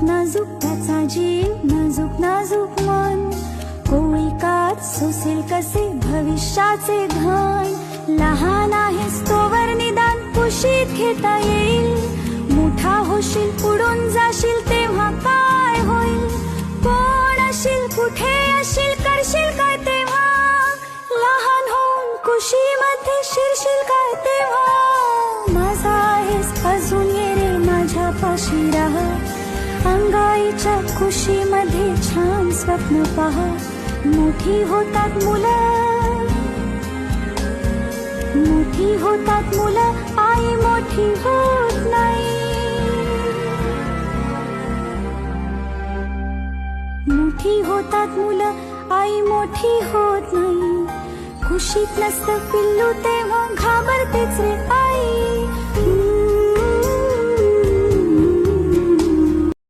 नाजूक त्याचा जीव, नाजूक नाजूक मन, कोळी कात सोसेल कसे भविष्याचे घन. लहान आहेस तोवर निदान कुशीत घेता येईल, मोठा होशील उडून जाशील तेव्हा काय होईल. कोण अशील कुठे अशील करशील काय तेव्हा, लहान होऊन कुशीमध्ये शिरशील काय तेव्हा. माझा आहेस अजून ये रे माझ्या पाशी राह, अंगाईच्या कुशीमध्ये छान स्वप्न पहा. मोठी होतात मुलं, मोठी होतात मुलं, आई मोठी होत नाही. मोठी होतात मुलं, आई मोठी होत नाही. कुशीत नसतं पिल्लू तेव्हा घाबरतेच रे आई.